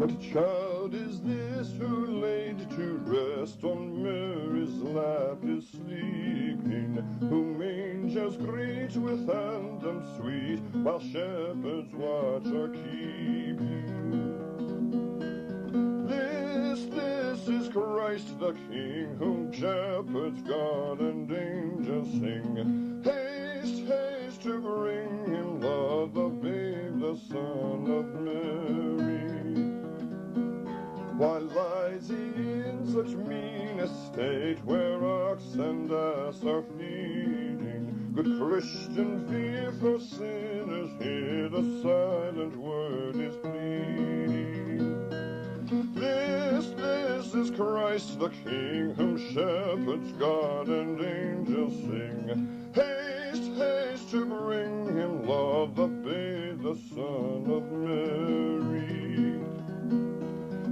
What child is this who laid to rest on Mary's lap is sleeping, whom angels greet with anthem sweet, while shepherds watch are keeping? This is Christ the King, whom shepherds guard and angels sing. Haste, haste to bring him, love, the babe, the Son of Mary. Why lies he in such mean estate, where ox and ass are feeding? Good Christian, fear for sinners, hear the silent word is pleading. This is Christ the King, whom shepherds guard and angels sing. Haste, haste to bring him, love, the babe, the Son of Mary.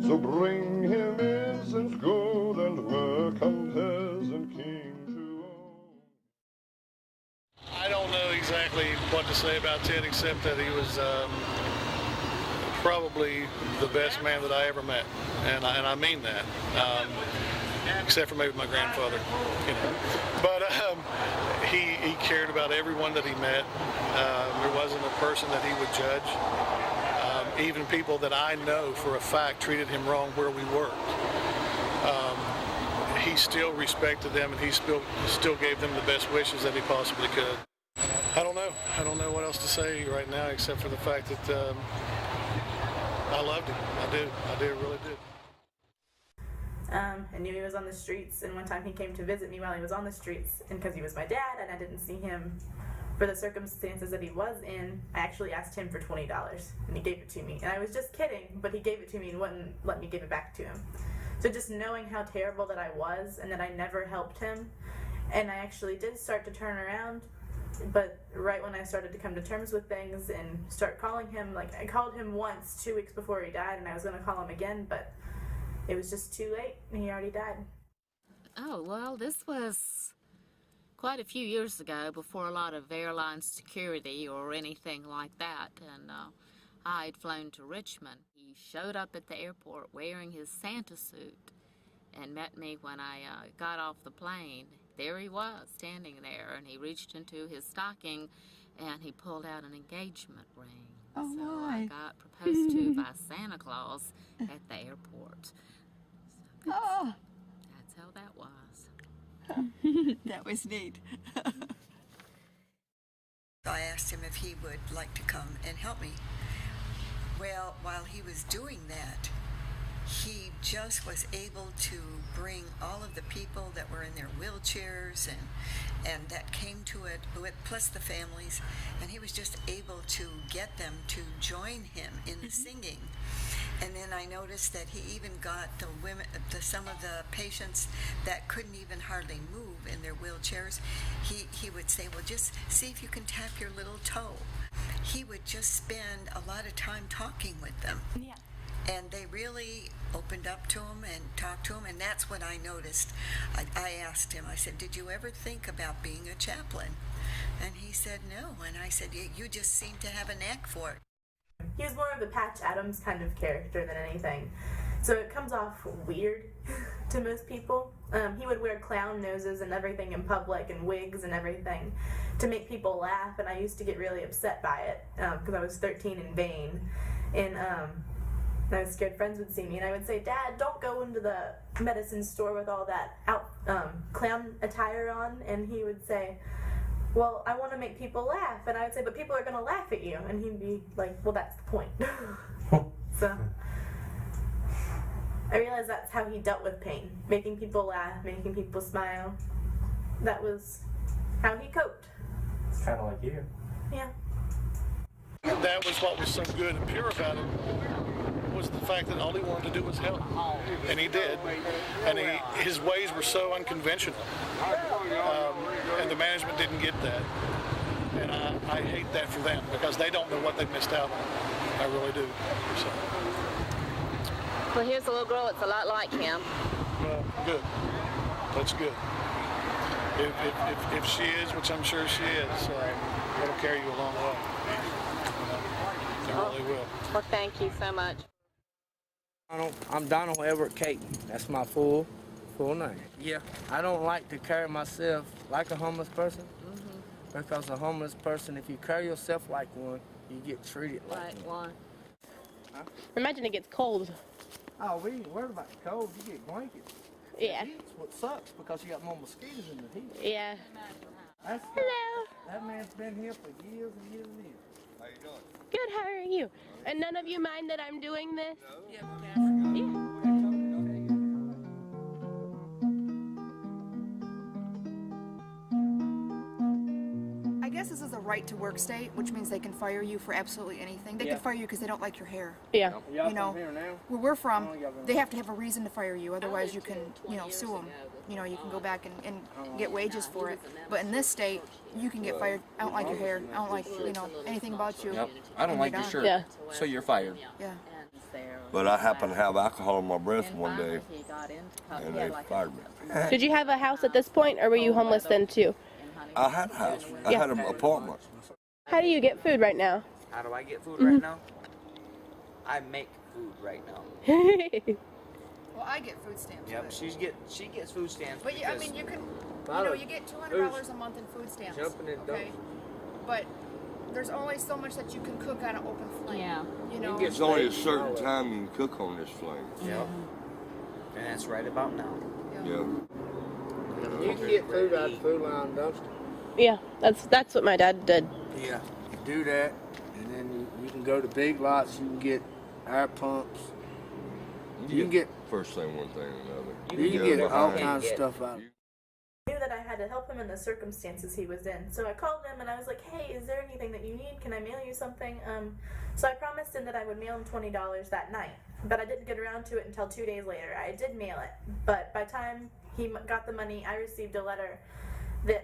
So bring him incense, gold, and myrrh, come peasant king to own. I don't know exactly what to say about Ted, except that he was probably the best man that I ever met, and I mean that, except for maybe my grandfather, you know. But he cared about everyone that he met. There wasn't a person that he would judge. Even people that I know for a fact treated him wrong where we worked. He still respected them, and he still gave them the best wishes that he possibly could. I don't know what else to say right now, except for the fact that I loved him. I really did. I knew he was on the streets, and one time he came to visit me while he was on the streets, and because he was my dad and I didn't see him for the circumstances that he was in, I actually asked him for $20, and he gave it to me. And I was just kidding, but he gave it to me and wouldn't let me give it back to him. So just knowing how terrible that I was and that I never helped him, and I actually did start to turn around, but right when I started to come to terms with things and start calling him, like I called him once 2 weeks before he died, and I was going to call him again, but it was just too late, and he already died. Oh, well, this was quite a few years ago, before a lot of airline security or anything like that, and I had flown to Richmond. He showed up at the airport wearing his Santa suit and met me when I got off the plane. There he was, standing there, and he reached into his stocking and he pulled out an engagement ring. Oh, so my. I got proposed to by Santa Claus at the airport. So that's how that was. That was neat. I asked him if he would like to come and help me. Well, while he was doing that, he just was able to bring all of the people that were in their wheelchairs and that came to it, plus the families, and he was just able to get them to join him in the singing. And then I noticed that he even got the women, some of the patients that couldn't even hardly move in their wheelchairs. He would say, well, just see if you can tap your little toe. He would just spend a lot of time talking with them. Yeah. And they really opened up to him and talked to him, and that's what I noticed. I asked him, I said, did you ever think about being a chaplain? And he said no, and I said, you just seem to have a knack for it. He was more of the Patch Adams kind of character than anything. So it comes off weird to most people. He would wear clown noses and everything in public and wigs and everything to make people laugh, and I used to get really upset by it because I was 13 and vain. And I was scared friends would see me, and I would say, Dad, don't go into the medicine store with all that clown attire on. And he would say, well, I want to make people laugh. And I would say, but people are going to laugh at you. And he'd be like, well, that's the point. So I realized that's how he dealt with pain, making people laugh, making people smile. That was how he coped. It's kind of like you. Yeah. That was what was so good and pure about him, was the fact that all he wanted to do was help, and he did. And his ways were so unconventional, and the management didn't get that. And I hate that for them, because they don't know what they missed out on. I really do. So. Well, here's a little girl that's a lot like him. Well, good. That's good. If she is, which I'm sure she is, it'll carry you a long way. It really will. Well, thank you so much. I'm Donald Everett Caton. That's my full name. Yeah, I don't like to carry myself like a homeless person because a homeless person, if you carry yourself like one, you get treated like one. Huh? Imagine it gets cold. Oh, we ain't worried about the cold. You get blankets. Yeah. The heat's what sucks because you got more mosquitoes in the heat. Yeah. Hello. That man's been here for years and years and years. How you doing? Good, how are you? And none of you mind that I'm doing this? No. Yeah. I guess this is a right-to-work state, which means they can fire you for absolutely anything. They can fire you because they don't like your hair. Yeah. You know, where we're from, they have to have a reason to fire you. Otherwise, you can, sue them. You can go back and get wages for it. But in this state, you can get fired. I don't like your hair. I don't like, anything about you. Yep. I don't like your shirt. Yeah. So you're fired. Yeah. But I happened to have alcohol in my breath one day, and they fired me. Did you have a house at this point, or were you homeless then too? I had a house. I had an apartment. How do you get food right now? How do I get food right now? I make food right now. Well, I get food stamps. Yep, she gets food stamps. But yeah, I mean, you can, you get $200 a month in food stamps. Okay. But there's only so much that you can cook on an open flame. Yeah. It's only a certain time you can cook on this flame. Yep. And that's right about now. Yeah. You can get food out of the food line dumpster. Yeah, that's what my dad did. Yeah, do that, and then you can go to big lots. You can get air pumps. You can get first thing, one thing, another. You can get all kinds of stuff out. I knew that I had to help him in the circumstances he was in. So I called him and I was like, hey, is there anything that you need? Can I mail you something? So I promised him that I would mail him $20 that night. But I didn't get around to it until 2 days later. I did mail it. But by the time he got the money, I received a letter that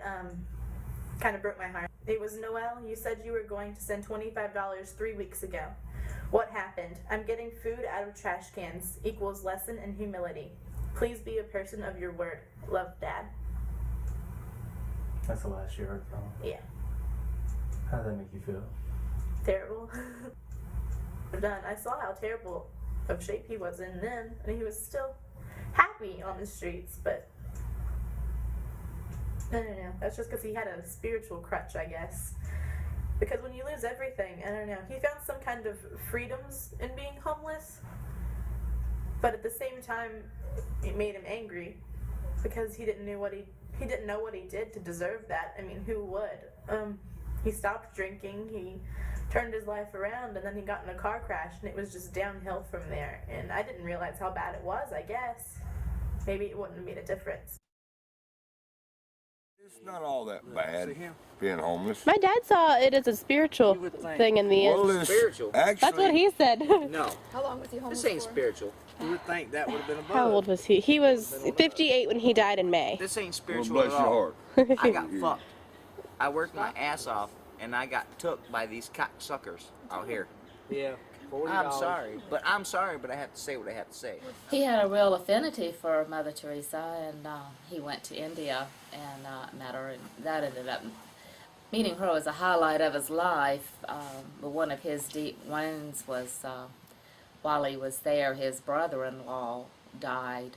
kind of broke my heart. It was, Noelle, you said you were going to send $25 3 weeks ago. What happened? I'm getting food out of trash cans equals lesson in humility. Please be a person of your word. Love, Dad. That's the last you heard from him? Yeah. How did that make you feel? Terrible. I saw how terrible of shape he was in then, and he was still happy on the streets, but I don't know. That's just because he had a spiritual crutch, I guess. Because when you lose everything, I don't know, he found some kind of freedoms in being homeless, but at the same time, it made him angry because he didn't know what he did to deserve that. I mean, who would? He stopped drinking. He turned his life around, and then he got in a car crash, and it was just downhill from there. And I didn't realize how bad it was, I guess. Maybe it wouldn't have made a difference. It's not all that bad, being homeless. My dad saw it as a spiritual thing in the end. Well, it's Spiritual? actually, That's what he said. No. How long was he homeless This ain't for? spiritual. You would think that would have been above. How old was he? He was 58 when he died in May. This ain't well, spiritual bless at your all. heart. I got fucked. I worked my ass off, and I got took by these cocksuckers out here. Yeah. I'm sorry, but I have to say what I have to say. He had a real affinity for Mother Teresa, and he went to India and met her, and that ended up meeting her was a highlight of his life. But one of his deep wounds was while he was there, his brother-in-law died,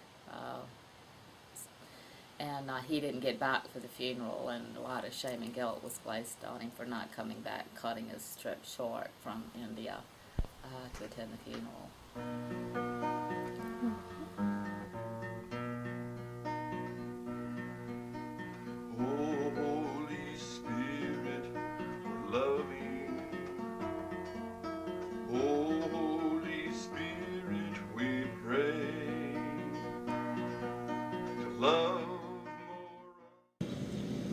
and he didn't get back for the funeral, and a lot of shame and guilt was placed on him for not coming back, cutting his trip short from India to attend the funeral. Oh, Holy Spirit, loving. Oh, Holy Spirit, we pray to love more.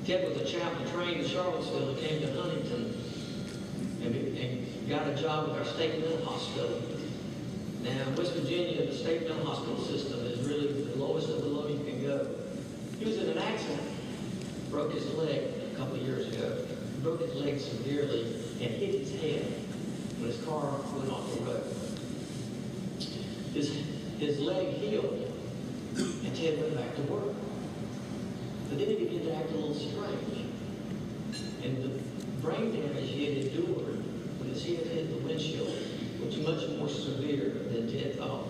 Ted was a chaplain trained in Charlottesville and came to Huntington and got a job with our state mental hospital. Now, West Virginia, the state mental hospital system is really the lowest of the low you can go. He was in an accident, broke his leg a couple of years ago. He broke his leg severely and hit his head when his car went off the road. His leg healed, and Ted went back to work. But then he began to act a little strange. And the brain damage he had endured when his head hit the windshield was much more severe than Ted thought.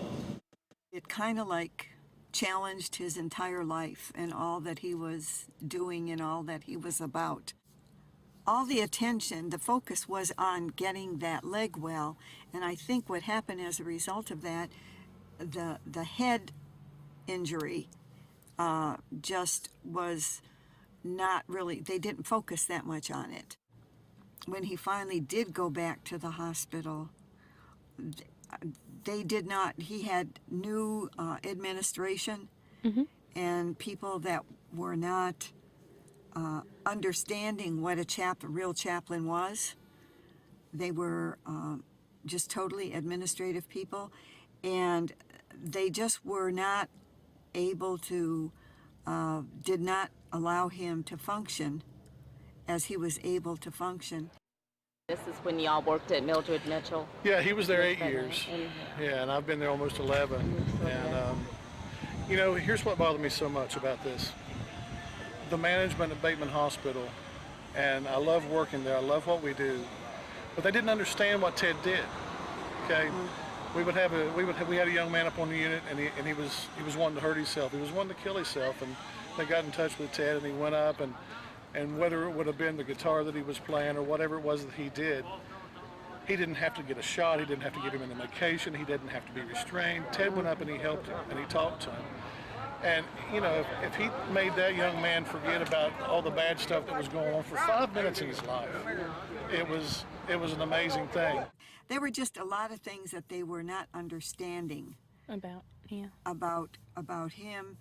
it kind of like challenged his entire life and all that he was doing and all that he was about. All the attention, the focus was on getting that leg well, and I think what happened as a result of that, the head injury just was not really, they didn't focus that much on it. When he finally did go back to the hospital, they did not, he had new administration and people that were not understanding what a real chaplain was. They were just totally administrative people, and they just were not able to, did not allow him to function as he was able to function. This is when y'all worked at Mildred Mitchell? Yeah, he was there 8 years. Yeah, and I've been there almost 11. And, you know, here's what bothered me so much about this. The management at Bateman Hospital, and I love working there, I love what we do, but they didn't understand what Ted did, okay? We had a young man up on the unit, and he was wanting to hurt himself. He was wanting to kill himself, and they got in touch with Ted, and he went up, and whether it would have been the guitar that he was playing or whatever it was that he did, he didn't have to get a shot, he didn't have to give him any medication, he didn't have to be restrained. Ted went up and he helped him, and he talked to him. And, you know, if he made that young man forget about all the bad stuff that was going on for 5 minutes in his life, it was an amazing thing. There were just a lot of things that they were not understanding about him,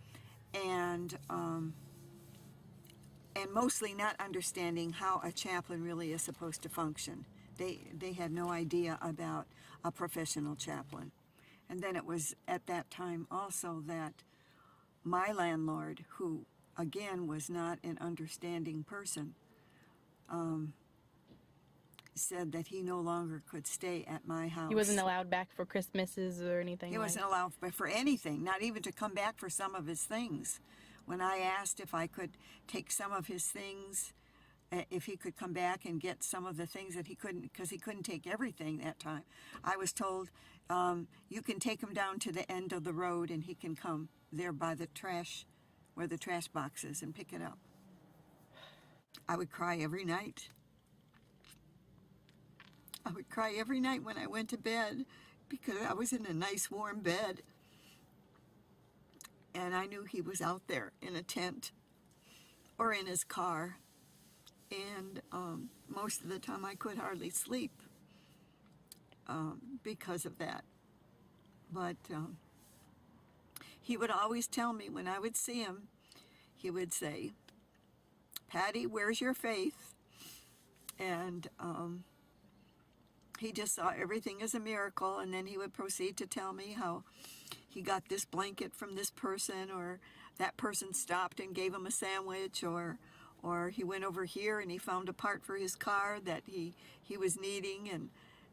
and mostly not understanding how a chaplain really is supposed to function. They had no idea about a professional chaplain. And then it was at that time also that my landlord, who again was not an understanding person, said that he no longer could stay at my house. He wasn't allowed back for Christmases or anything? He wasn't allowed for anything, not even to come back for some of his things. When I asked if I could take some of his things, if he could come back and get some of the things that he couldn't, because he couldn't take everything that time, I was told, you can take him down to the end of the road and he can come there by the trash, where the trash box is, and pick it up. I would cry every night. I would cry every night when I went to bed because I was in a nice warm bed and I knew he was out there in a tent or in his car, and most of the time I could hardly sleep because of that. But he would always tell me when I would see him, he would say, "Patty, where's your faith?" And he just saw everything as a miracle, and then he would proceed to tell me how he got this blanket from this person, or that person stopped and gave him a sandwich, or he went over here and he found a part for his car that he was needing, and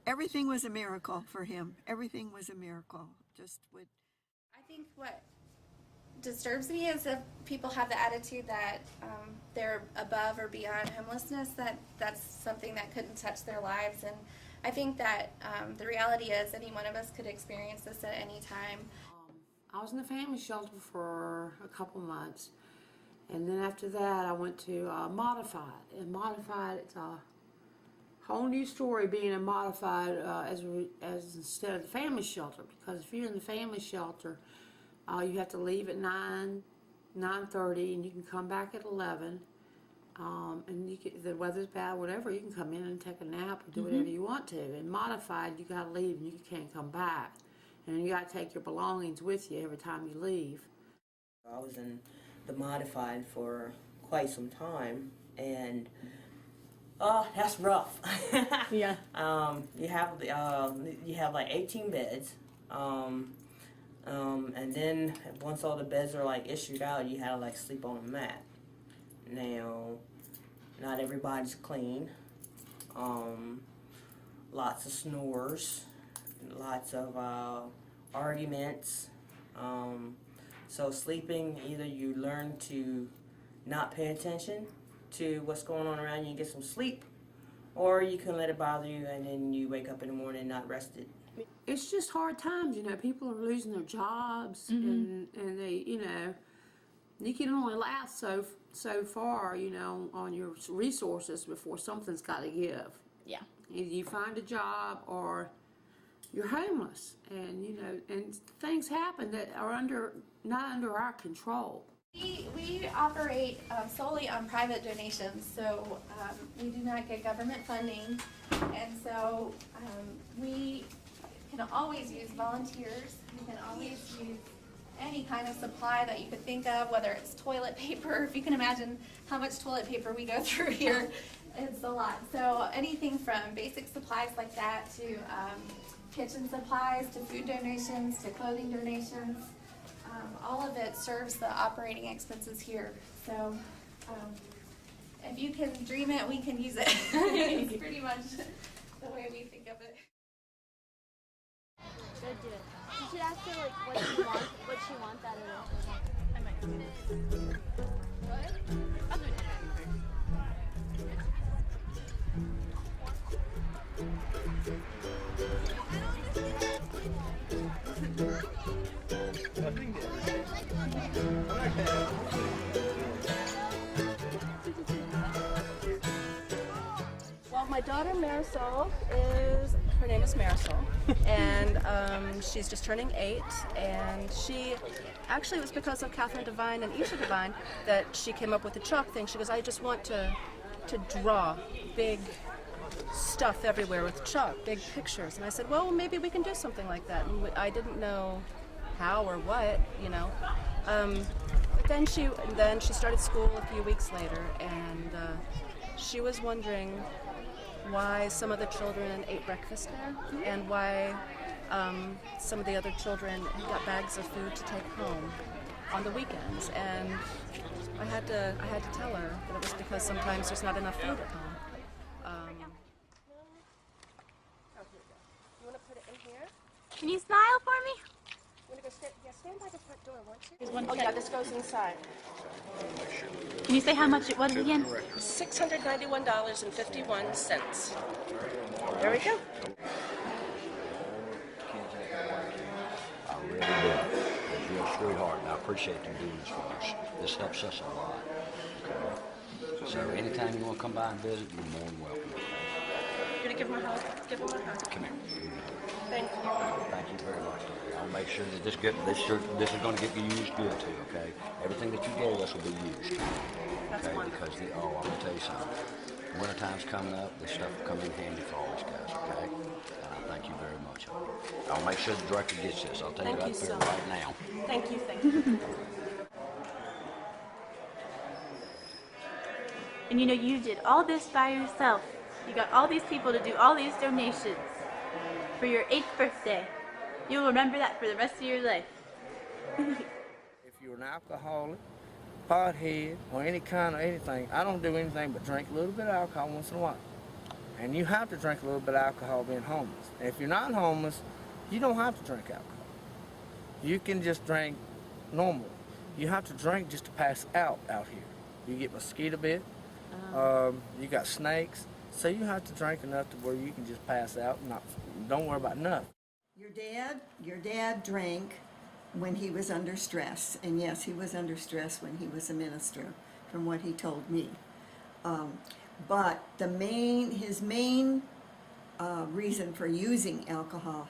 everything was a miracle for him. Everything was a miracle. I think what disturbs me is if people have the attitude that they're above or beyond homelessness, that's something that couldn't touch their lives. And I think that the reality is any one of us could experience this at any time. I was in the family shelter for a couple months, and then after that I went to Modified. And Modified, it's a whole new story being a Modified as instead of the family shelter, because if you're in the family shelter, you have to leave at 9:30, and you can come back at 11. And if the weather's bad, whatever, you can come in and take a nap or do whatever you want to. In Modified, you got to leave and you can't come back. And you got to take your belongings with you every time you leave. I was in the Modified for quite some time, and that's rough. Yeah. You have like 18 beds. And then once all the beds are like issued out, you had to like sleep on a mat. Now, not everybody's clean. Lots of snores, lots of arguments. So sleeping, either you learn to not pay attention to what's going on around you and get some sleep, or you can let it bother you and then you wake up in the morning not rested. It's just hard times, you know. People are losing their jobs, and they, you know, you can only last so far, you know, on your resources before something's got to give. Yeah. Either you find a job or you're homeless, and you know, and things happen that are not under our control. We operate solely on private donations, so we do not get government funding, and so we can always use volunteers. We can always use any kind of supply that you could think of, whether it's toilet paper. If you can imagine how much toilet paper we go through here, it's a lot. So anything from basic supplies like that to kitchen supplies, to food donations, to clothing donations. All of it serves the operating expenses here. So if you can dream it, we can use it. It's pretty much the way we think of it. Go do it. You should ask her like what she wants out of it. I might. What? I'll do it. Well, my daughter Marisol her name is Marisol, and she's just turning 8, and she, actually it was because of Catherine Devine and Isha Devine that she came up with the chalk thing. She goes, I just want to draw big stuff everywhere with chalk, big pictures. And I said, well, maybe we can do something like that. And I didn't know how or what, you know. But then she started school a few weeks later, and she was wondering why some of the children ate breakfast there, and why some of the other children got bags of food to take home on the weekends. And I had to tell her that it was because sometimes there's not enough food at home. You want to put it in here? Can you smile for me? You want to go stand by the front door, won't you? Oh yeah, this goes inside. Can you say how much it was again? $691.51. There we go. I really do. You're a sweetheart, and I appreciate you doing this for us. This helps us a lot. Okay? So anytime you want to come by and visit, you're more than welcome. You're going to give him a hug? Give him a hug. Come here. Thank you. Thank you very much. I'll make sure that this is going to get used good too, okay? Everything that you gave us will be used. That's okay? wonderful. Because I'm going to tell you something. Wintertime's coming up. This stuff will come in handy for all these guys, okay? And I thank you very much. I'll make sure the director gets this. I'll tell you that right now. Thank you, thank you. And you know, you did all this by yourself. You got all these people to do all these donations for your 8th birthday. You'll remember that for the rest of your life. If you're an alcoholic, pothead, or any kind of anything, I don't do anything but drink a little bit of alcohol once in a while. And you have to drink a little bit of alcohol being homeless. And if you're not homeless, you don't have to drink alcohol. You can just drink normal. You have to drink just to pass out here. You get mosquito bit, you got snakes, so you have to drink enough to where you can just pass out and don't worry about nothing. Your dad drank when he was under stress, and yes, he was under stress when he was a minister, from what he told me. But his main reason for using alcohol